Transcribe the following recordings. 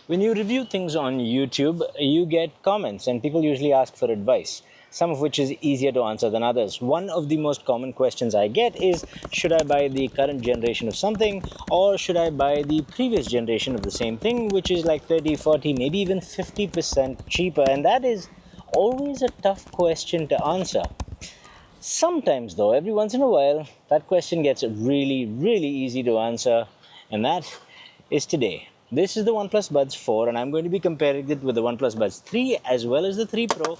When you review things on YouTube, you get comments and people usually ask for advice, some of which is easier to answer than others. One of the most common questions I get is, should I buy the current generation of something or should I buy the previous generation of the same thing, which is like 30, 40, maybe even 50% cheaper? And that is always a tough question to answer. Sometimes though, every once in a while, that question gets really, really easy to answer, and that is today. This is the Oneplus Buds 4, and I'm going to be comparing it with the Oneplus Buds 3 as well as the 3 Pro,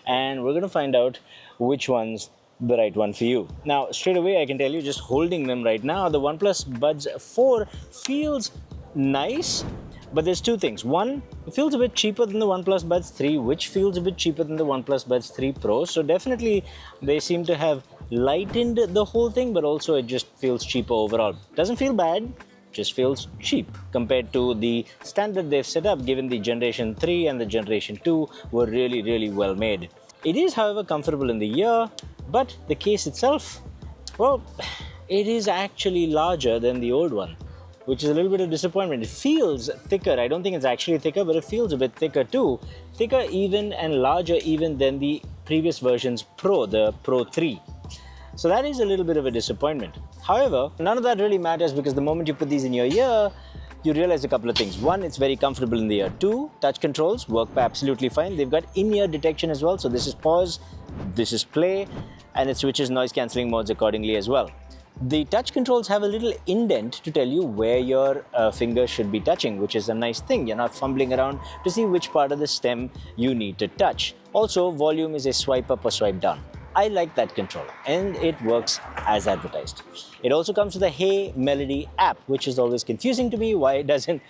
and we're going to find out which one's the right one for you. Now, straight away, I can tell you, just holding them right now, the Oneplus Buds 4 feels nice, but there's two things. One, it feels a bit cheaper than the Oneplus Buds 3, which feels a bit cheaper than the Oneplus Buds 3 Pro. So definitely they seem to have lightened the whole thing, but also it just feels cheaper overall. Doesn't feel bad, just feels cheap compared to the standard they've set up, given the Generation 3 and the Generation 2 were really, really well made. It is, however, comfortable in the ear, but the case itself, well, it is actually larger than the old one, which is a little bit of disappointment. It feels thicker. I don't think it's actually thicker, but it feels a bit thicker too. Thicker even and larger even than the previous version's Pro, the Pro 3. So that is a little bit of a disappointment. However, none of that really matters because the moment you put these in your ear, you realize a couple of things. One, it's very comfortable in the ear. Two, touch controls work absolutely fine. They've got in-ear detection as well. So this is pause, this is play, and it switches noise cancelling modes accordingly as well. The touch controls have a little indent to tell you where your finger should be touching, which is a nice thing. You're not fumbling around to see which part of the stem you need to touch. Also, volume is a swipe up or swipe down. I like that control, and it works as advertised. It also comes with a Hey Melody app, which is always confusing to me why it doesn't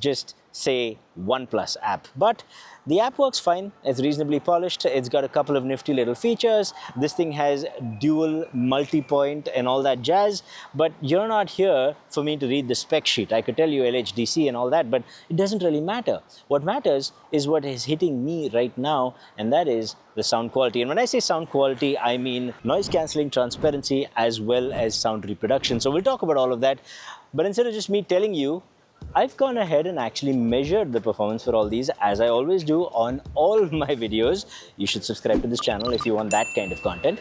just say OnePlus app. But the app works fine. It's reasonably polished. It's got a couple of nifty little features. This thing has dual multi-point and all that jazz, but you're not here for me to read the spec sheet. I could tell you LHDC and all that, but it doesn't really matter. What matters is what is hitting me right now, and that is the sound quality. And when I say sound quality, I mean noise cancelling, transparency, as well as sound reproduction. So we'll talk about all of that. But instead of just me telling you, I've gone ahead and actually measured the performance for all these, as I always do on all my videos. You should subscribe to this channel if you want that kind of content.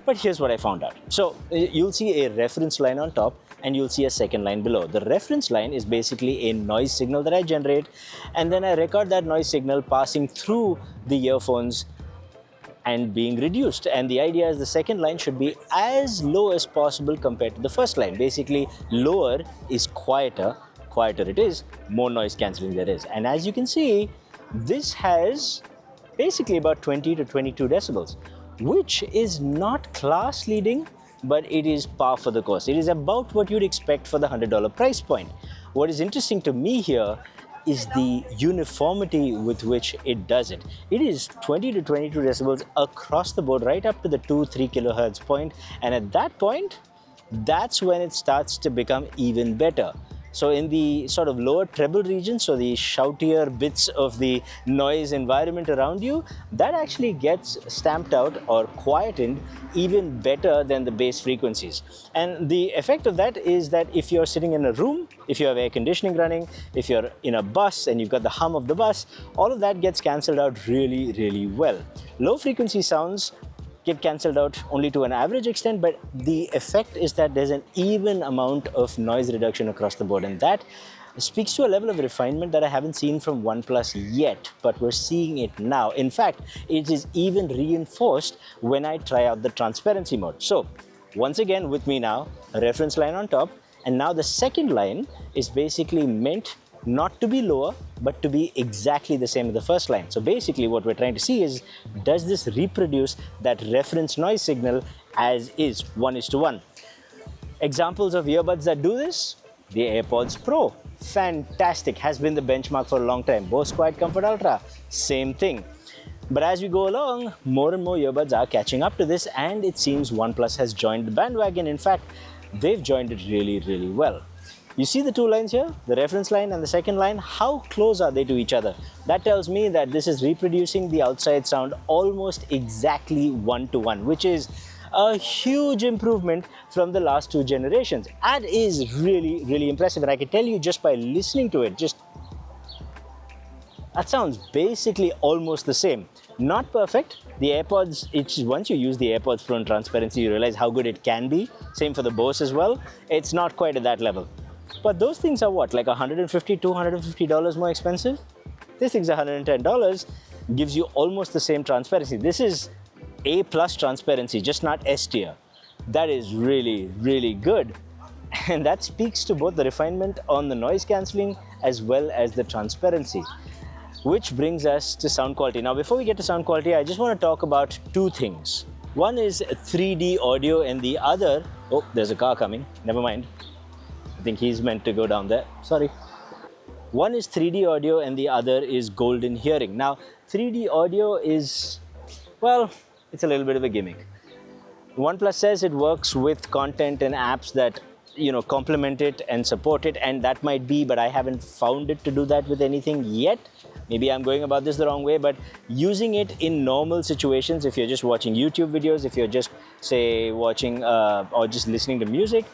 But here's what I found out. So you'll see a reference line on top and you'll see a second line below. The reference line is basically a noise signal that I generate, and then I record that noise signal passing through the earphones and being reduced. And the idea is the second line should be as low as possible compared to the first line. Basically, lower is quieter it is, more noise cancelling there is. And as you can see, this has basically about 20 to 22 decibels, which is not class leading, but it is par for the course. It is about what you'd expect for the $100 price point. What is interesting to me here is the uniformity with which it does it. It is 20 to 22 decibels across the board, right up to the 2-3 kilohertz point. And at that point, that's when it starts to become even better. So in the sort of lower treble region, so the shoutier bits of the noise environment around you, that actually gets stamped out or quietened even better than the bass frequencies. And the effect of that is that if you're sitting in a room, if you have air conditioning running, if you're in a bus and you've got the hum of the bus, all of that gets cancelled out really, really well. Low frequency sounds get cancelled out only to an average extent, but the effect is that there's an even amount of noise reduction across the board, and that speaks to a level of refinement that I haven't seen from OnePlus yet, but we're seeing it now. In fact, it is even reinforced when I try out the transparency mode. So once again with me now, a reference line on top, and now the second line is basically meant not to be lower, but to be exactly the same as the first line. So basically what we're trying to see is, does this reproduce that reference noise signal as is, 1:1? Examples of earbuds that do this? The AirPods Pro, fantastic, has been the benchmark for a long time. Bose Quiet Comfort Ultra, same thing. But as we go along, more and more earbuds are catching up to this, and it seems OnePlus has joined the bandwagon. In fact, they've joined it really, really well. You see the two lines here, the reference line and the second line, how close are they to each other? That tells me that this is reproducing the outside sound almost exactly 1:1, which is A huge improvement from the last two generations. That is really, really impressive. And I can tell you just by listening to it, that sounds basically almost the same. Not perfect. The AirPods, once you use the AirPods Pro in transparency, you realize how good it can be. Same for the Bose as well. It's not quite at that level. But those things are what, like $150, $250 more expensive? This thing's $110, gives you almost the same transparency. This is A+ transparency, just not S tier. That is really, really good. And that speaks to both the refinement on the noise cancelling as well as the transparency. Which brings us to sound quality. Now, before we get to sound quality, I just want to talk about two things. One is 3D audio and the other... Oh, there's a car coming. Never mind. I think he's meant to go down there. Sorry. One is 3D audio and the other is golden hearing. Now, 3D audio is, well, it's a little bit of a gimmick. OnePlus says it works with content and apps that, complement it and support it, and that might be, but I haven't found it to do that with anything yet. Maybe I'm going about this the wrong way, but using it in normal situations, if you're just watching YouTube videos, if you're just, say, watching or just listening to music,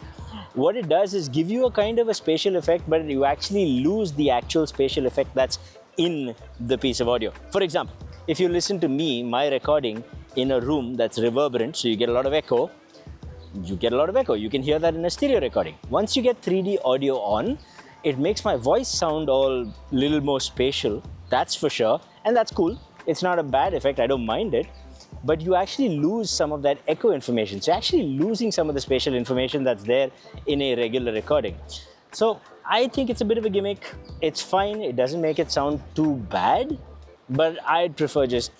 what it does is give you a kind of a spatial effect, but you actually lose the actual spatial effect that's in the piece of audio. For example, if you listen to me, my recording in a room that's reverberant, so you get a lot of echo, you can hear that in a stereo recording. Once you get 3D audio on, it makes my voice sound all little more spatial, that's for sure, and that's cool. It's not a bad effect, I don't mind it, but you actually lose some of that echo information. So you're actually losing some of the spatial information that's there in a regular recording. So I think it's a bit of a gimmick. It's fine, it doesn't make it sound too bad, but I'd prefer just,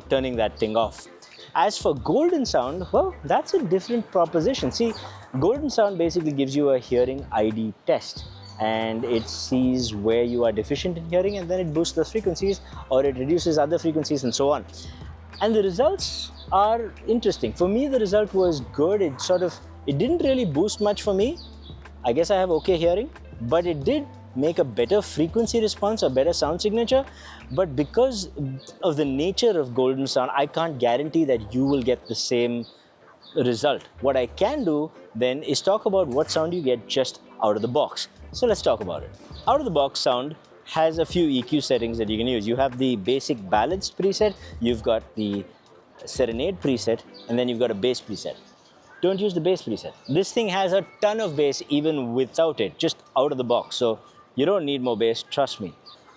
turning that thing off. As for golden sound, well, that's a different proposition. See, golden sound basically gives you a hearing ID test, and it sees where you are deficient in hearing, and then it boosts those frequencies or it reduces other frequencies and so on. And the results are interesting. For me, the result was good. It didn't really boost much for me. I guess I have okay hearing, but it did make a better frequency response, a better sound signature. But because of the nature of golden sound, I can't guarantee that you will get the same result. What I can do then is talk about what sound you get just out of the box. So let's talk about it. Out of the box sound has a few EQ settings that you can use. You have the basic balanced preset, you've got the serenade preset, and then you've got a bass preset. Don't use the bass preset. This thing has a ton of bass even without it, just out of the box. So you don't need more bass, trust me.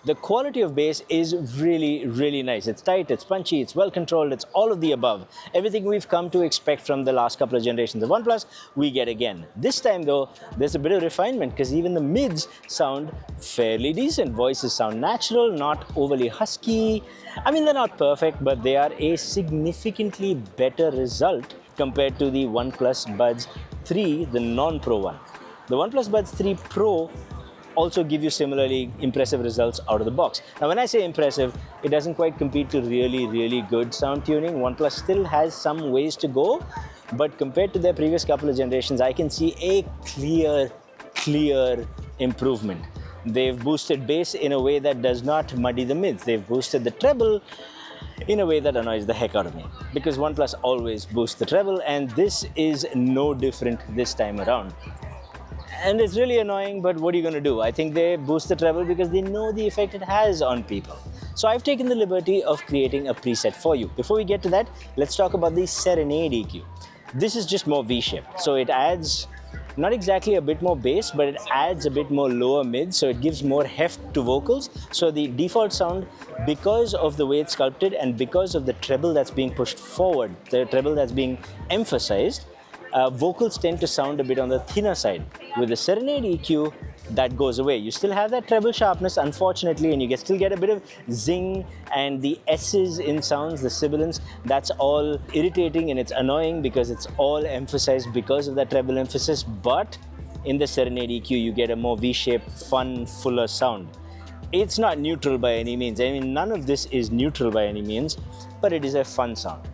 The quality of bass is really, really nice. It's tight, it's punchy, it's well controlled, it's all of the above. Everything we've come to expect from the last couple of generations of OnePlus, we get again. This time though, there's a bit of refinement because even the mids sound fairly decent. Voices sound natural, not overly husky. I mean, they're not perfect, but they are a significantly better result compared to the OnePlus Buds 3, the non-Pro one. The OnePlus Buds 3 Pro also give you similarly impressive results out of the box. Now, when I say impressive, it doesn't quite compete to really, really good sound tuning. OnePlus still has some ways to go, but compared to their previous couple of generations, I can see a clear improvement. They've boosted bass in a way that does not muddy the mids. They've boosted the treble in a way that annoys the heck out of me, because OnePlus always boosts the treble, and this is no different this time around. And it's really annoying, but what are you going to do? I think they boost the treble because they know the effect it has on people. So I've taken the liberty of creating a preset for you. Before we get to that, let's talk about the Serenade EQ. This is just more V-shaped. So it adds not exactly a bit more bass, but it adds a bit more lower mid, so it gives more heft to vocals. So the default sound, because of the way it's sculpted and because of the treble that's being pushed forward, the treble that's being emphasized, vocals tend to sound a bit on the thinner side. With the Serenade EQ, that goes away. You still have that treble sharpness, unfortunately, and you still get a bit of zing, and the S's in sounds, the sibilants, that's all irritating and it's annoying because it's all emphasized because of that treble emphasis. But in the Serenade EQ, you get a more V-shaped, fun, fuller sound. It's not neutral by any means. I mean, none of this is neutral by any means, but it is a fun sound.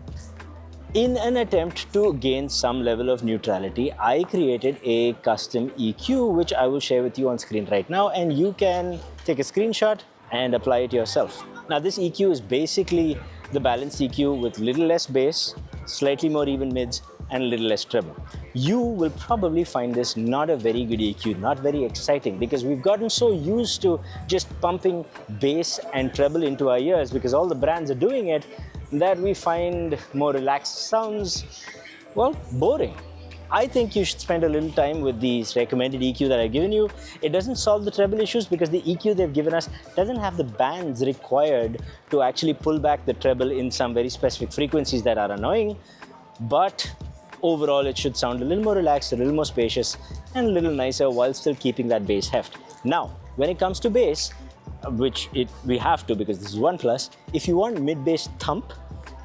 In an attempt to gain some level of neutrality, I created a custom EQ, which I will share with you on screen right now, and you can take a screenshot and apply it yourself. Now, this EQ is basically the balanced EQ with little less bass, slightly more even mids, and a little less treble. You will probably find this not a very good EQ, not very exciting, because we've gotten so used to just pumping bass and treble into our ears because all the brands are doing it, that we find more relaxed sounds, well, boring. I think you should spend a little time with these recommended EQ that I've given you. It doesn't solve the treble issues because the EQ they've given us doesn't have the bands required to actually pull back the treble in some very specific frequencies that are annoying. But overall, it should sound a little more relaxed, a little more spacious, and a little nicer while still keeping that bass heft. Now, when it comes to bass, which we have to because this is OnePlus, if you want mid-bass thump,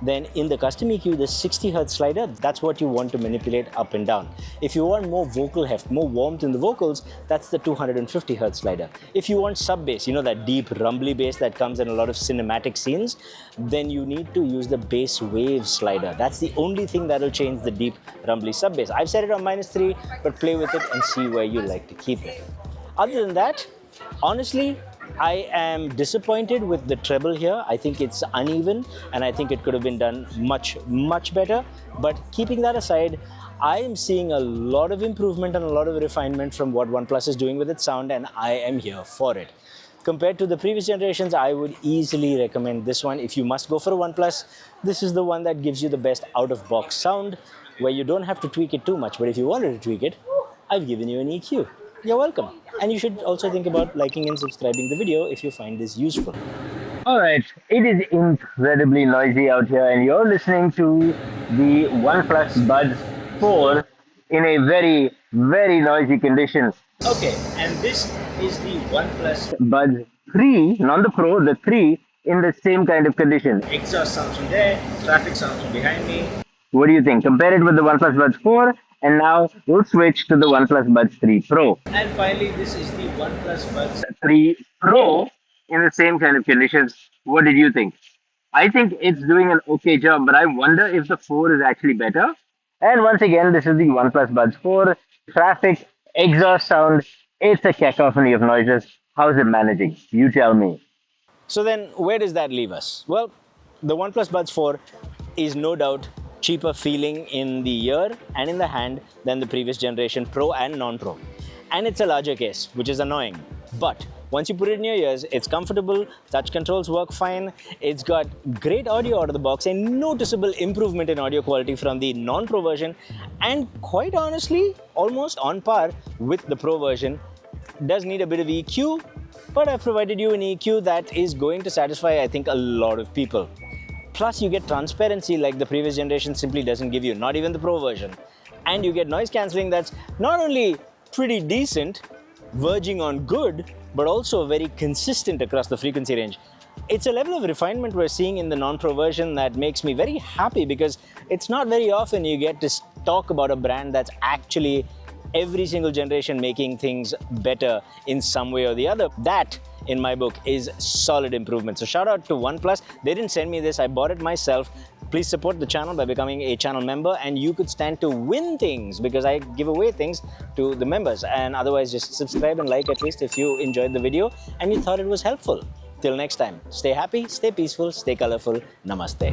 then in the custom EQ, the 60 Hz slider, that's what you want to manipulate up and down. If you want more vocal heft, more warmth in the vocals, that's the 250 Hz slider. If you want sub bass, you know, that deep rumbly bass that comes in a lot of cinematic scenes, then you need to use the bass wave slider. That's the only thing that will change the deep rumbly sub bass. I've set it on -3, but play with it and see where you like to keep it. Other than that, honestly, I am disappointed with the treble here. I think it's uneven and I think it could have been done much, much better. But keeping that aside, I am seeing a lot of improvement and a lot of refinement from what OnePlus is doing with its sound, and I am here for it. Compared to the previous generations, I would easily recommend this one. If you must go for a OnePlus, this is the one that gives you the best out-of-box sound, where you don't have to tweak it too much. But if you wanted to tweak it, I've given you an EQ. You're welcome. And you should also think about liking and subscribing the video if you find this useful. Alright, it is incredibly noisy out here and you're listening to the OnePlus Buds 4 in a very, very noisy condition. Okay, and this is the OnePlus Buds 3, not the Pro, the 3 in the same kind of condition. Exhaust sounds from there, traffic sounds from behind me. What do you think? Compare it with the OnePlus Buds 4 and now we'll switch to the OnePlus Buds 3 Pro. And finally, this is the OnePlus Buds 3 Pro in the same kind of conditions. What did you think? I think it's doing an okay job, but I wonder if the 4 is actually better. And once again, this is the OnePlus Buds 4. Traffic, exhaust sound, it's a cacophony of noises. How's it managing? You tell me. So then, where does that leave us? Well, the OnePlus Buds 4 is no doubt cheaper feeling in the ear and in the hand than the previous generation Pro and non-Pro. And it's a larger case, which is annoying. But once you put it in your ears, it's comfortable, touch controls work fine, it's got great audio out of the box, a noticeable improvement in audio quality from the non-Pro version, and quite honestly, almost on par with the Pro version. Does need a bit of EQ, but I've provided you an EQ that is going to satisfy, I think, a lot of people. Plus, you get transparency like the previous generation simply doesn't give you, not even the Pro version. And you get noise cancelling that's not only pretty decent, verging on good, but also very consistent across the frequency range. It's a level of refinement we're seeing in the non-Pro version that makes me very happy, because it's not very often you get to talk about a brand that's actually every single generation making things better in some way or the other. That, in my book, is solid improvement. So shout out to OnePlus. They didn't send me this, I bought it myself. Please support the channel by becoming a channel member, and you could stand to win things because I give away things to the members. And otherwise, just subscribe and like at least if you enjoyed the video and you thought it was helpful. Till next time, stay happy, stay peaceful, stay colorful. Namaste.